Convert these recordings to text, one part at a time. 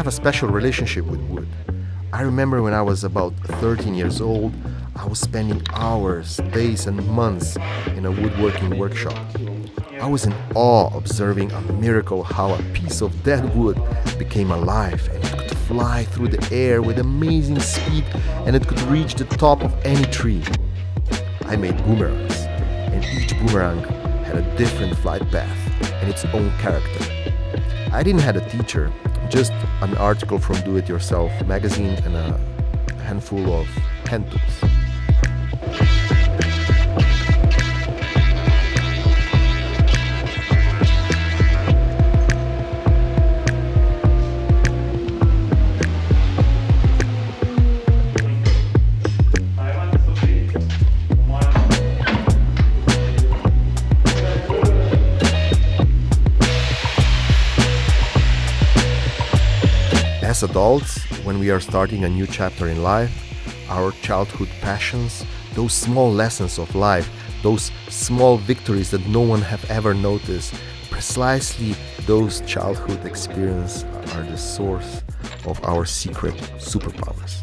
have a special relationship with wood. I remember when I was about 13 years old, I was spending hours, days and months in a woodworking workshop. I was in awe observing a miracle how a piece of dead wood became alive and it could fly through the air with amazing speed and it could reach the top of any tree. I made boomerangs and each boomerang had a different flight path and its own character. I didn't have a teacher, just an article from Do It Yourself magazine and a handful of hand tools. As adults, when we are starting a new chapter in life, our childhood passions, those small lessons of life, those small victories that no one have ever noticed, precisely those childhood experiences are the source of our secret superpowers.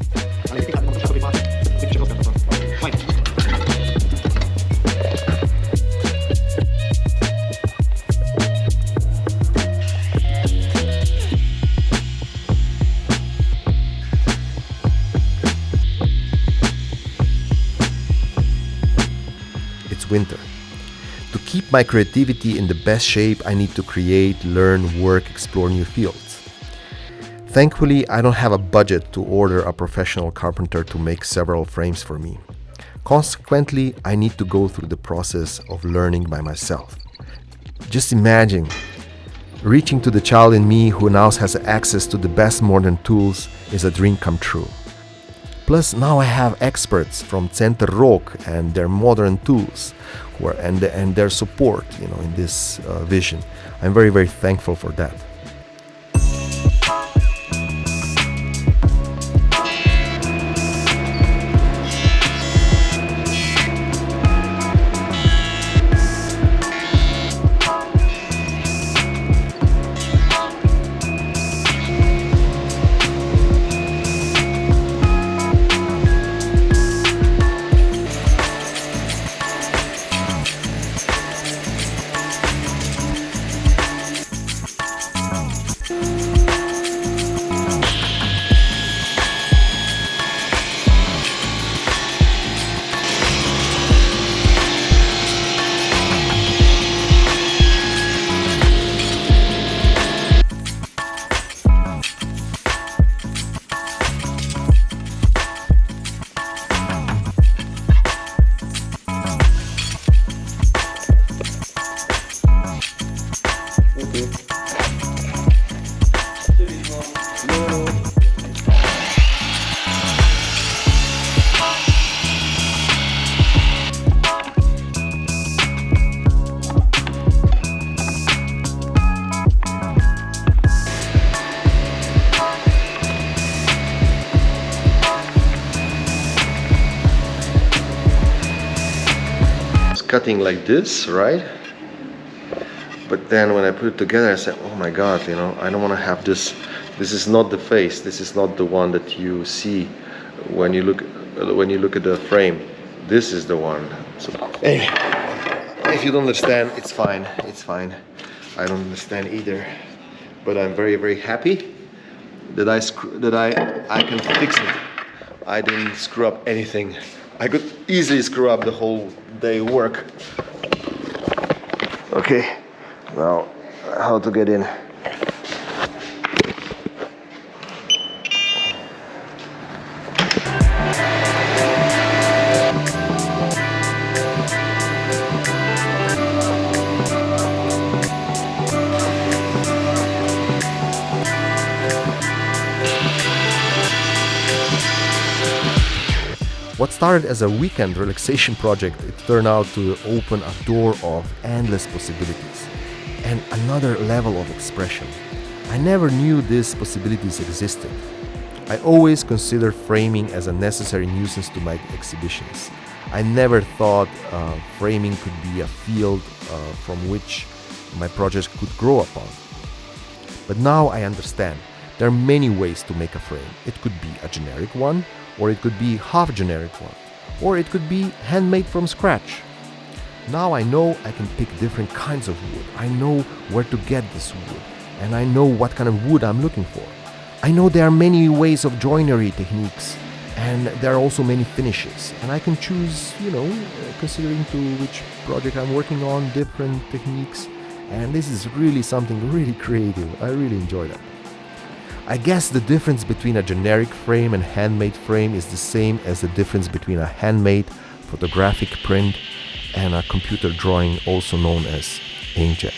Winter. To keep my creativity in the best shape, I need to create, learn, work, explore new fields. Thankfully, I don't have a budget to order a professional carpenter to make several frames for me. Consequently, I need to go through the process of learning by myself. Just imagine reaching to the child in me who now has access to the best modern tools is a dream come true. Plus, now I have experts from Center Rock and their modern tools and their support, in this vision. I'm very, very thankful for that. Cutting like this, right? But then when I put it together, I said, oh my God, I don't want to have this. This is not the face. This is not the one that you see when you look at the frame. This is the one. So, hey, if you don't understand, it's fine. It's fine. I don't understand either. But I'm very, very happy that I can fix it. I didn't screw up anything. I could easily screw up the whole day work. Okay, now how to get in. What started as a weekend relaxation project, it turned out to open a door of endless possibilities and another level of expression. I never knew these possibilities existed. I always considered framing as a necessary nuisance to my exhibitions. I never thought framing could be a field from which my projects could grow upon. But now I understand There are many ways to make a frame. It could be a generic one, or it could be half generic one, or it could be handmade from scratch. Now I know I can pick different kinds of wood. I know where to get this wood, and I know what kind of wood I'm looking for. I know there are many ways of joinery techniques, and there are also many finishes, and I can choose, considering to which project I'm working on, different techniques, and this is really something really creative. I really enjoy that. I guess the difference between a generic frame and handmade frame is the same as the difference between a handmade photographic print and a computer drawing, also known as inkjet.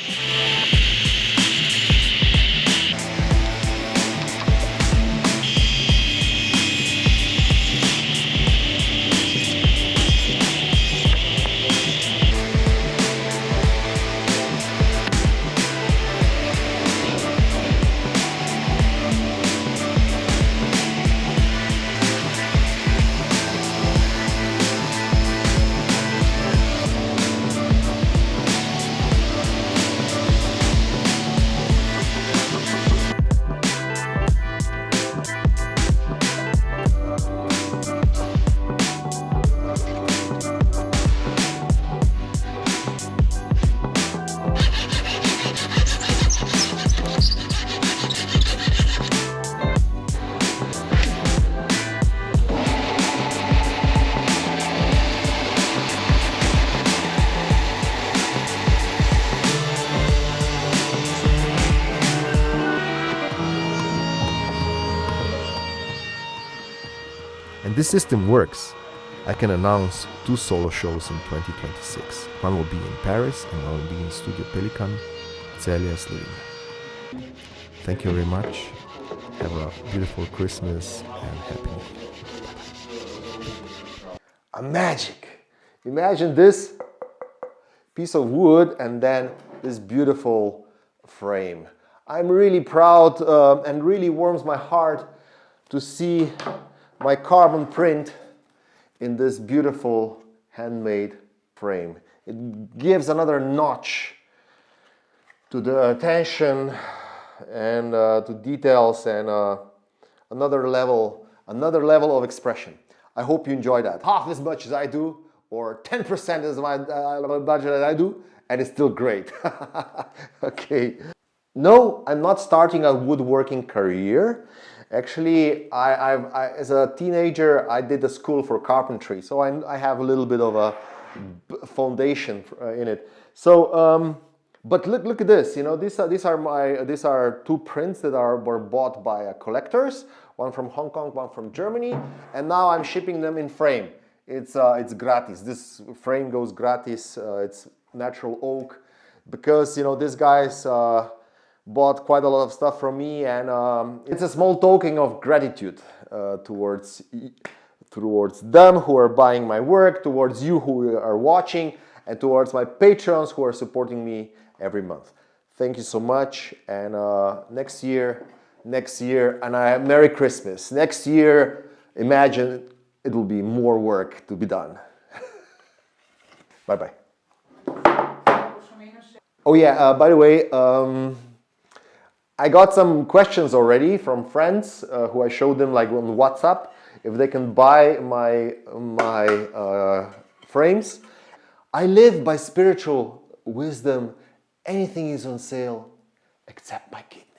And this system works. I can announce 2 solo shows in 2026. One will be in Paris and one will be in Studio Pelikan, Celje, Slovenia. Thank you very much. Have a beautiful Christmas and Happy New Year. A magic! Imagine this piece of wood and then this beautiful frame. I'm really proud and really warms my heart to see my carbon print in this beautiful handmade frame. It gives another notch to the attention and to details and another level of expression. I hope you enjoy that. Half as much as I do, or 10% as my budget as I do, and it's still great. Okay. No, I'm not starting a woodworking career. Actually, as a teenager, I did a school for carpentry, so I have a little bit of a foundation in it. So, but look at this. These are 2 prints that were bought by collectors. One from Hong Kong, one from Germany, and now I'm shipping them in frame. It's gratis. This frame goes gratis. It's natural oak, because these guys bought quite a lot of stuff from me, and it's a small token of gratitude towards them who are buying my work, towards you who are watching, and towards my patrons who are supporting me every month. Thank you so much, and next year, and Merry Christmas. Next year, imagine it will be more work to be done. Bye-bye. Oh yeah, by the way, I got some questions already from friends who I showed them like on WhatsApp if they can buy my frames. I live by spiritual wisdom. Anything is on sale except my kidney.